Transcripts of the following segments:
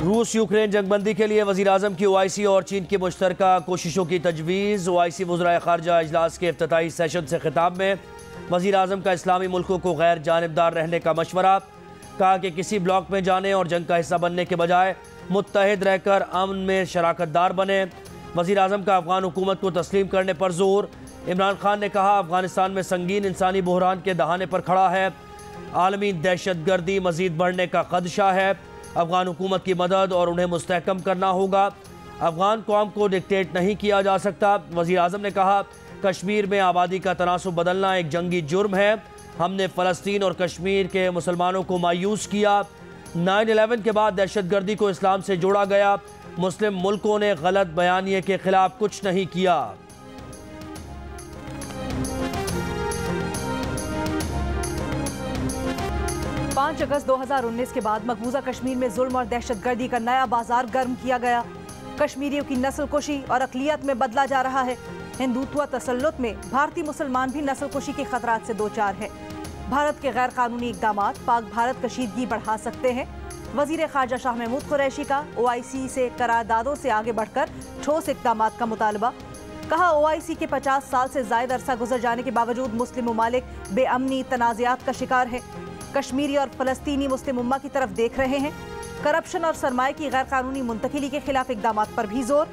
रूस यूक्रेन जंगबंदी के लिए वज़ीर आज़म की OIC और चीन की मुश्तरका कोशिशों की तजवीज़। OIC वज़राए ख़ारजा इजलास के इफ्तिताई सेशन से खिताब में वज़ीर आज़म का इस्लामी मुल्कों को गैर जानिबदार रहने का मशवरा। कहा कि किसी ब्लॉक में जाने और जंग का हिस्सा बनने के बजाय मुत्तहिद रहकर अमन में शराकतदार बने। वज़ीर आज़म का अफ़गान हुकूमत को तस्लीम करने पर जोर। इमरान खान ने कहा अफ़गानिस्तान में संगीन इंसानी बहरान के दहाने पर खड़ा है। आलमी दहशतगर्दी मज़ीद बढ़ने का खदशा है। अफ़गान हुकूमत की मदद और उन्हें मुस्तहकम करना होगा। अफ़गान कौम को डिक्टेट नहीं किया जा सकता। वज़ीर आज़म ने कहा कश्मीर में आबादी का तनासुब बदलना एक जंगी जुर्म है। हमने फ़लस्तीन और कश्मीर के मुसलमानों को मायूस किया। 9/11 के बाद दहशतगर्दी को इस्लाम से जोड़ा गया। मुस्लिम मुल्कों ने गलत बयानिए के खिलाफ कुछ नहीं किया। पाँच अगस्त 2019 के बाद मकबूजा कश्मीर में जुल्म और दहशतगर्दी का नया बाजार गर्म किया गया। कश्मीरियों की नस्लकुशी और अक़लियत में बदला जा रहा है। हिंदुत्व तसल्लुत में भारतीय मुसलमान भी नस्लकुशी के खतरात से दो चार है। भारत के गैर कानूनी इक़दामात पाक भारत कशीदगी बढ़ा सकते हैं। वज़ीर ख़ारजा शाह महमूद कुरैशी का OIC से करारदादों से आगे बढ़कर ठोस इक़दामात का मुतालबा। कहा OIC के 50 साल से ज़ायद अरसा गुजर जाने के बावजूद मुस्लिम ममालिक बेअमनी तनाज़ात का शिकार है। कश्मीरी और फ़लस्तीनी मुस्लिम उम्मा की तरफ देख रहे हैं। करप्शन और सरमाए की गैर कानूनी मुंतकिली के खिलाफ इक़दामात पर भी जोर।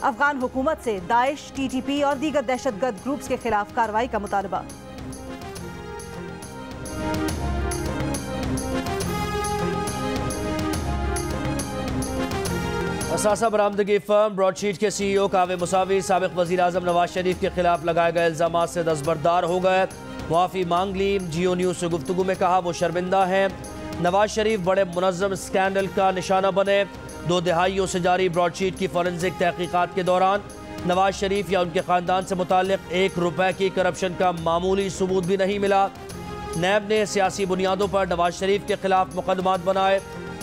अफ़गान हुकूमत से दाइश, TTP और दीगर दहशतगर्द ग्रुप्स के खिलाफ कार्रवाई का मुतालबा। असासा बरामदगी फर्म ब्रॉडशीट के CEO कावे मुसावी साबिक़ वज़ीर आज़म नवाज शरीफ के खिलाफ लगाए गए इल्ज़ामात से दस्तबरदार हो गए। मुआफ़ी मांग ली। जियो न्यूज़ से गुफ्तगू में कहा वो शर्मिंदा हैं। नवाज शरीफ बड़े मुनज़्ज़म स्कैंडल का निशाना बने। 2 दहाइयों से जारी ब्रॉडशीट की फॉरेंसिक तहकीकात के दौरान नवाज शरीफ या उनके ख़ानदान से मुताल्लिक़ 1 रुपये की करप्शन का मामूली सबूत भी नहीं मिला। नैब ने सियासी बुनियादों पर नवाज शरीफ के खिलाफ मुकदमात बनाए।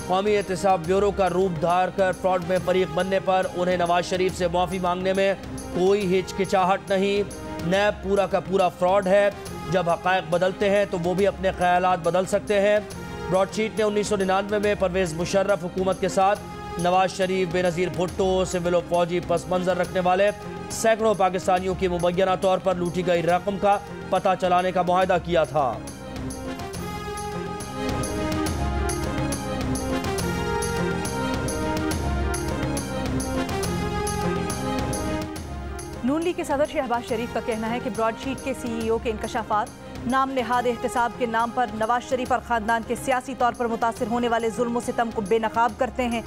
कौमी एहतसाब ब्यूरो का रूप धार कर फ्रॉड में फरीक बनने पर उन्हें नवाज शरीफ से मुआफ़ी मांगने में कोई हिचकिचाहट नहीं। नैब पूरा का पूरा फ्रॉड है। जब हक़ाइक़ बदलते हैं तो वो भी अपने ख़यालात बदल सकते हैं। ब्रॉडशीट ने 1999 में परवेज़ मुशर्रफ हुकूमत के साथ नवाज शरीफ, बेनज़ीर भुट्टो, सिविल और फौजी पस मंज़र रखने वाले सैकड़ों पाकिस्तानियों की मुबैना तौर पर लूटी गई रकम का पता चलाने का मुआहदा किया था। नून लीग के सदर शहबाज शरीफ का कहना है कि ब्रॉडशीट के CEO के इंकशाफात नाम नेहाद एहतसाब के नाम पर नवाज शरीफ और ख़ानदान के सियासी तौर पर मुतासिर होने वाले जुल्म सितम को बेनकाब करते हैं।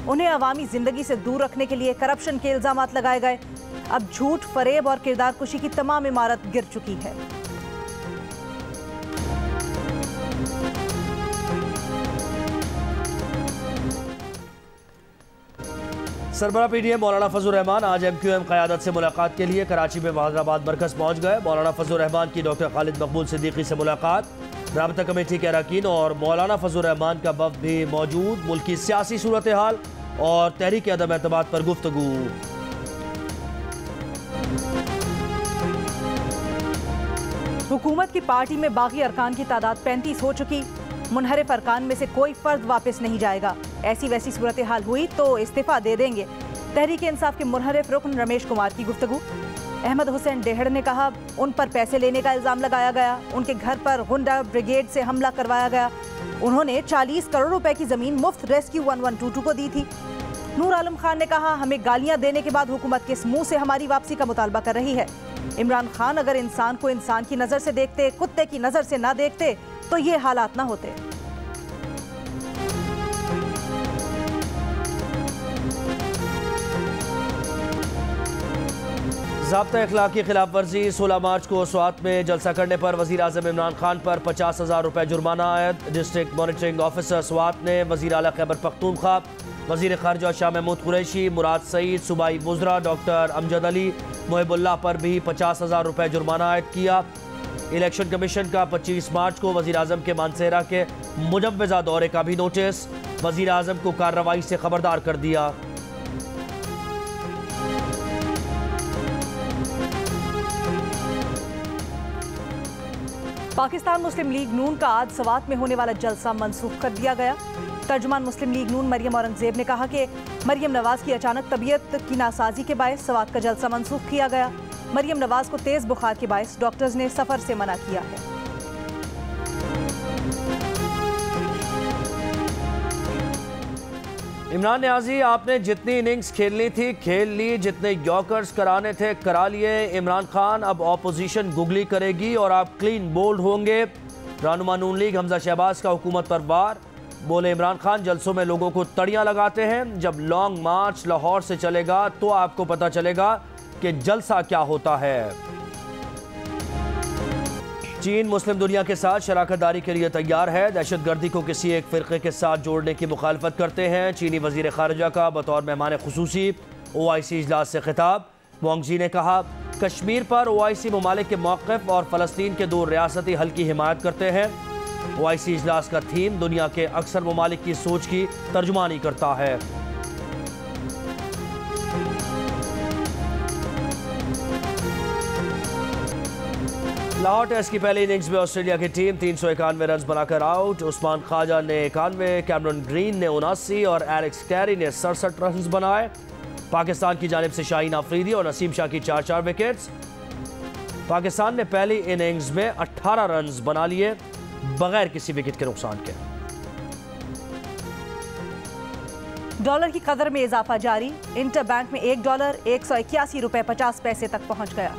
उन्हें अवामी ज़िंदगी से दूर रखने के लिए करप्शन के इल्ज़ामात लगाए गए। अब झूठ, फरेब और किरदार कुशी की तमाम इमारत गिर चुकी है। सरबराह PDM मौलाना फजल रहमान आज MQM क़यादत से मुलाकात के लिए कराची में बहादुराबाद मरकज़ पहुँच गए। मौलाना फजल रहमान की डॉक्टर खालिद मकबूल सिद्दीकी से मुलाकात। राबता कमेटी के अरकान और मौलाना फजल रहमान का वफ़द भी मौजूद। मुल्क की सियासी सूरत हाल और तहरीक अदम एतमाद पर गुफ्तगू। हुकूमत की पार्टी में बाकी अरकान की तादाद 35 हो चुकी। मुनहरिफ अरकान में से कोई फर्द वापस नहीं जाएगा। ऐसी वैसी सूरत हाल हुई तो इस्तीफा दे देंगे। तहरीक इंसाफ के मुनहरिफ रुकन रमेश कुमार की गुफ्तगू। अहमद हुसैन डेहड़ ने कहा उन पर पैसे लेने का इल्ज़ाम लगाया गया। उनके घर पर गुंडा ब्रिगेड से हमला करवाया गया। उन्होंने 40 करोड़ रुपए की ज़मीन मुफ्त रेस्क्यू 1122 को दी थी। नूर आलम खान ने कहा हमें गालियां देने के बाद हुकूमत किस मुंह से हमारी वापसी का मुतालबा कर रही है। इमरान खान अगर इंसान को इंसान की नज़र से देखते, कुत्ते की नज़र से ना देखते तो ये हालात ना होते। ज़ाब्ता अखलाक की खिलाफ वर्जी। 16 मार्च को स्वात में जलसा करने पर वज़ीर आज़म इमरान खान पर 50,000 रुपये जुर्माना आयद। डिस्ट्रिक्ट मॉनिटरिंग ऑफिसर स्वात ने वज़ीर आला खैबर पख्तूनख्वा, वज़ीर ख़ारजा शाह महमूद कुरैशी, मुराद सईद, सूबाई वज़रा डॉक्टर अमजद अली, मोहिबुल्लाह पर भी 50,000 रुपये जुर्माना आयद किया। इलेक्शन कमीशन का 25 मार्च को वज़ीर आज़म के मानसेरा के मुजव्वज़ा दौरे का भी नोटिस। वज़ीर आज़म को कार्रवाई से खबरदार कर दिया। पाकिस्तान मुस्लिम लीग नून का आज सवात में होने वाला जलसा मनसूख कर दिया गया। तर्जुमान मुस्लिम लीग नून मरियम औरंगजेब ने कहा कि मरियम नवाज की अचानक तबीयत की नासाजी के बायस सवात का जलसा मंसूख किया गया। मरियम नवाज को तेज बुखार के बायस डॉक्टर्स ने सफर से मना किया है। इमरान नियाजी, आपने जितनी इनिंग्स खेलनी थी खेल ली, जितने यॉर्कर्स कराने थे करा लिए। इमरान खान अब ऑपोजिशन गुगली करेगी और आप क्लीन बोल्ड होंगे। रहनुमा नून लीग हमजा शहबाज का हुकूमत पर वार। बोले इमरान खान जलसों में लोगों को तड़ियां लगाते हैं। जब लॉन्ग मार्च लाहौर से चलेगा तो आपको पता चलेगा कि जलसा क्या होता है। चीन मुस्लिम दुनिया के साथ शराकतदारी के लिए तैयार है। दहशतगर्दी को किसी एक फिरके के साथ जोड़ने की मुखालफत करते हैं। चीनी वजीर खारजा का बतौर मेहमान खुसूसी OIC इजलास से खिताब। वांग जी ने कहा कश्मीर पर OIC ममालिक के मौक़िफ़ और फ़लस्तीन के 2 रियासती हल की हिमायत करते हैं। OIC इजलास का थीम दुनिया के अक्सर ममालिक की सोच की तर्जुमानी करता है। लाहौर टेस्ट की पहली इनिंग्स में ऑस्ट्रेलिया की टीम 391 रन बनाकर आउट। उस्मान ख्वाजा ने 91, कैमरन ग्रीन ने 79 और एलेक्स कैरी ने 67 रन बनाए। पाकिस्तान की जानिब से शाहीन आफरीदी और नसीम शाह की 4-4 विकेट्स। पाकिस्तान ने पहली इनिंग्स में 18 रन बना लिए बगैर किसी विकेट के नुकसान के। डॉलर की कदर में इजाफा जारी। इंटर बैंक में $1 181 रुपए 50 पैसे तक पहुंच गया।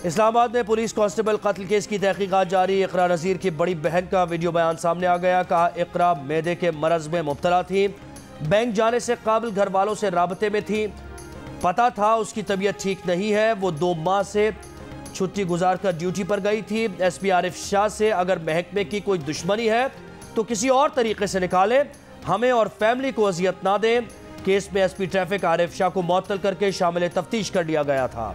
इस्लामाबाद में पुलिस कांस्टेबल कत्ल केस की तहकीकात जारी। इकरा नज़ीर की बड़ी बहन का वीडियो बयान सामने आ गया। कहा इकरा मैदे के मरज में मुब्तला थी, बैंक जाने से काबिल घर वालों से राबते में थी, पता था उसकी तबीयत ठीक नहीं है। वो 2 माह से छुट्टी गुजार कर ड्यूटी पर गई थी। SP आरिफ शाह से अगर महकमे की कोई दुश्मनी है तो किसी और तरीके से निकालें, हमें और फैमिली को अजियत ना दें। केस में SP ट्रैफिक आरिफ शाह को मुअत्तल करके शामिल तफ्तीश कर लिया गया था।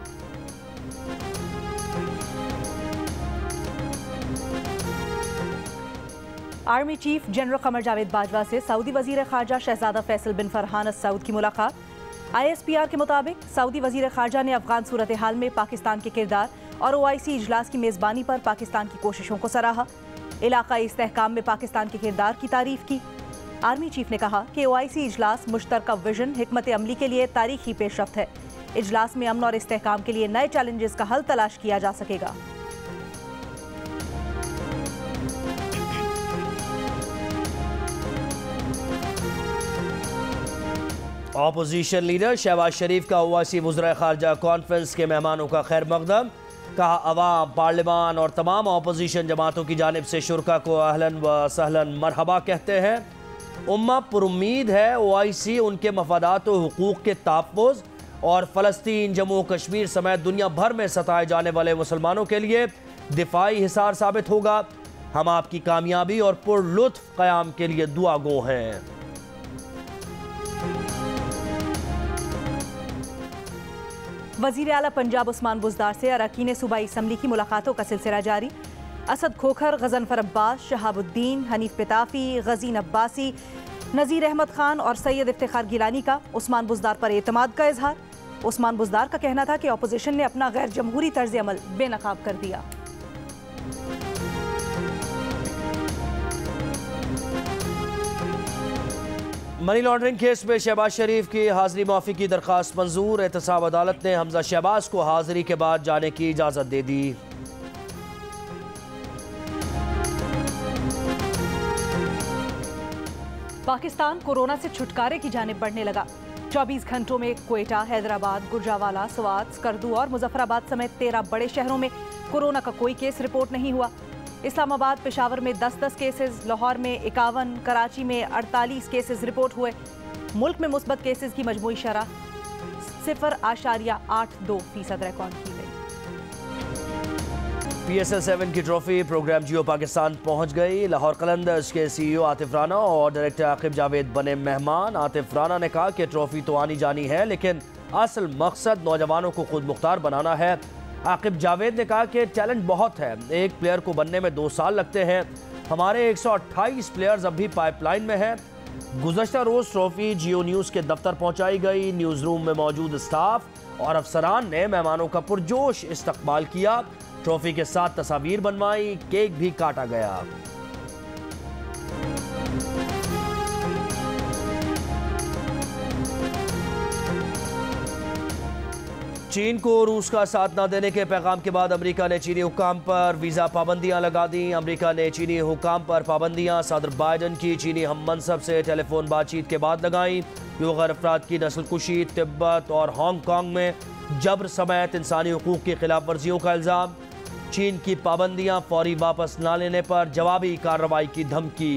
Army chief general Qamar Javed Bajwa से सऊदी वजीर खारजा शहजादा फैसल बिन फरहान अल सऊद की मुलाकात। ISPR के मुताबिक सऊदी वजीर खारजा ने अफगान सूरत हाल में पाकिस्तान के किरदार और OIC इजलास की मेज़बानी पर पाकिस्तान की कोशिशों को सराहा। इलाकाई इस्तेहकाम में पाकिस्तान के किरदार की तारीफ की। आर्मी चीफ ने कहा कि OIC इजलास मुश्तरका विजन हिकमत अमली के लिए तारीखी पेशरफ्त है। इजलास में अमन और इस्तेहकाम के लिए नए चैलेंजेस का हल तलाश किया जा सकेगा। ऑपोजिशन लीडर शहबाज शरीफ का OIC वज़ीर खारजा कॉन्फ्रेंस के मेहमानों का खैर मकदम। कहा अवाम, पार्लिमान और तमाम ऑपोजिशन जमातों की जानिब से शुरका को अहलन व सहलन मरहबा कहते हैं। उम्मा पुरुम्मीद है OIC उनके मफादात व हुकूक के तहफ़्फ़ुज़ और फ़लस्तीन, जम्मू कश्मीर समेत दुनिया भर में सताए जाने वाले मुसलमानों के लिए दिफाई हिसार साबित होगा। हम आपकी कामयाबी और पुरलुत्फ़ क़याम के लिए दुआ गो हैं। वज़ीर आला पंजाब उस्मान बुज़दार से अरकान सूबाई असम्बली की मुलाकातों का सिलसिला जारी। असद खोखर, गज़नफ़र अब्बास, शहाबुद्दीन, हनीफ पिताफ़ी, गज़ीन अब्बासी, नज़ीर अहमद खान और सैयद इफ्तिखार गिलानी का उस्मान बुज़दार पर एतमाद का इजहार। उस्मान बुज़दार का कहना था कि अपोजिशन ने अपना गैर जमहूरी तर्ज अमल बेनकाब कर दिया। मनी लॉन्ड्रिंग केस में शहबाज शरीफ की हाजिरी माफ़ी की दरख्वास्त मंजूर। एहतसाब अदालत ने हमजा शहबाज को हाजिरी के बाद जाने की इजाज़त दे दी। पाकिस्तान कोरोना से छुटकारे की जानिब बढ़ने लगा। 24 घंटों में क्वेटा, हैदराबाद, गुजरावाला, स्वात, स्कर्दू और मुजफ्फराबाद समेत 13 बड़े शहरों में कोरोना का कोई केस रिपोर्ट नहीं हुआ। इस्लामाबाद, पेशावर में 10-10 केसेस, लाहौर में 51, कराची में 48 केसेस रिपोर्ट हुए। मुल्क में मुस्बत केसेस की मजमूई शरह 0.82% रिकॉर्ड की गई। PSL 7 की ट्रॉफी प्रोग्राम जियो पाकिस्तान पहुंच गई। लाहौर कलंदर्स के CEO आतिफ राना और डायरेक्टर आकिब जावेद बने मेहमान। आतिफ राना ने कहा कि ट्रॉफी तो आनी जानी है, लेकिन असल मकसद नौजवानों को खुद मुख्तार बनाना है। आकिब जावेद ने कहा कि टैलेंट बहुत है, एक प्लेयर को बनने में 2 साल लगते हैं। हमारे 128 प्लेयर्स अभी पाइपलाइन में हैं। गुज़श्ता रोज़ ट्रॉफी जियो न्यूज़ के दफ्तर पहुंचाई गई। न्यूज़ रूम में मौजूद स्टाफ और अफसरान ने मेहमानों का पुरजोश इस्तकबाल किया। ट्रॉफी के साथ तस्वीर बनवाई, केक भी काटा गया। चीन को रूस का साथ न देने के पैगाम के बाद अमेरिका ने चीनी हुकाम पर वीज़ा पाबंदियां लगा दी। अमेरिका ने चीनी हुकाम पर पाबंदियां सदर बाइडन की चीनी हम मनसब से टेलीफोन बातचीत के बाद लगाई। बेगैर अफराद की नस्लकुशी, तिब्बत और हांगकांग में जबर समेत इंसानी हुकूक की खिलाफ वर्जियों का इल्ज़ाम। चीन की पाबंदियां फौरी वापस न लेने पर जवाबी कार्रवाई की धमकी।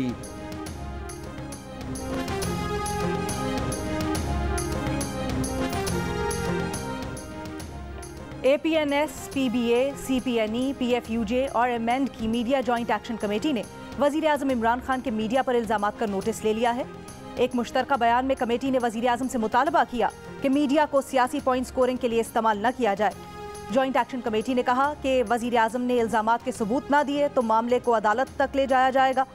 APNS, PBA, CPNE, PFUJ और एमेंड की मीडिया जॉइंट एक्शन कमेटी ने वजीर आजम इमरान खान के मीडिया पर इल्जामात का नोटिस ले लिया है। एक मुश्तरका बयान में कमेटी ने वजीर आजम से मुतालबा किया कि मीडिया को सियासी पॉइंट स्कोरिंग के लिए इस्तेमाल न किया जाए। जॉइंट एक्शन कमेटी ने कहा कि वजीर आजम ने इल्जामात के सबूत न दिए तो मामले को अदालत तक ले जाया जाएगा।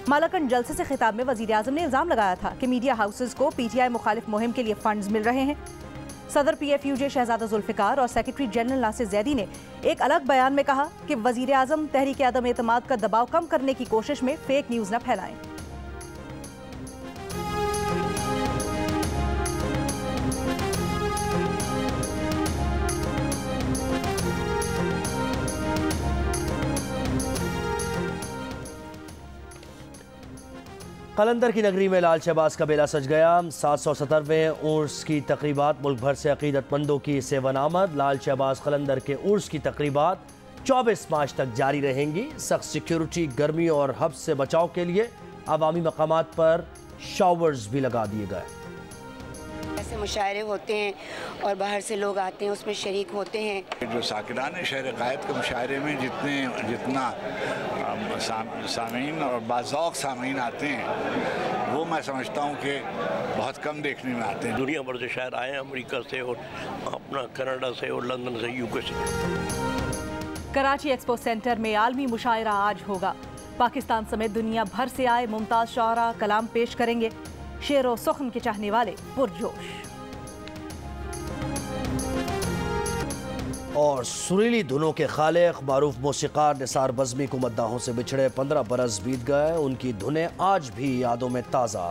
मालाकंड जलसे से खिताब में वजीर आजम ने इल्जाम लगाया था कि मीडिया हाउसेज को PTI मुखालिफ मुहिम के लिए फंड्स मिल रहे हैं। सदर PFUJ शहजादा जुल्फिकार और सेक्रेटरी जनरल नासिर जैदी ने एक अलग बयान में कहा कि वजीर आजम तहरीक अदम एतमाद का दबाव कम करने की कोशिश में फेक न्यूज न फैलाएं। कलंदर की नगरी में लाल शहबाज का बेला सज गया। 770वें उर्स की तकरीबात मुल्क भर से अकीदतमंदों की सेवन आमद। लाल शहबाज कलंदर के उर्स की तकरीबात 24 मार्च तक जारी रहेंगी। सख्त सिक्योरिटी, गर्मी और हब्स से बचाव के लिए अवामी मकामात पर शावर्स भी लगा दिए गए। ऐसे मुशायरे होते हैं और बाहर से लोग आते हैं, उसमें शरीक होते हैं। जो साकिरान शहर कायद के मुशायरे में जितना सामीन और बाज़ौक़ सामीन आते हैं वो मैं समझता हूँ कि बहुत कम देखने में आते हैं। दुनिया भर से शायर आए हैं, अमेरिका से और अपना कनाडा से और लंदन से, UK से। कराची एक्सपो सेंटर में आलमी मुशायरा आज होगा। पाकिस्तान समेत दुनिया भर से आए मुमताज़ शायरा कलाम पेश करेंगे। शेर व सुख्न के चाहने वाले पुरजोश। और सुरीली धुनों के खालिक मारूफ मौसीकार निसार बज़मी को मद्दाहों से बिछड़े 15 बरस बीत गए। उनकी धुनें आज भी यादों में ताज़ा।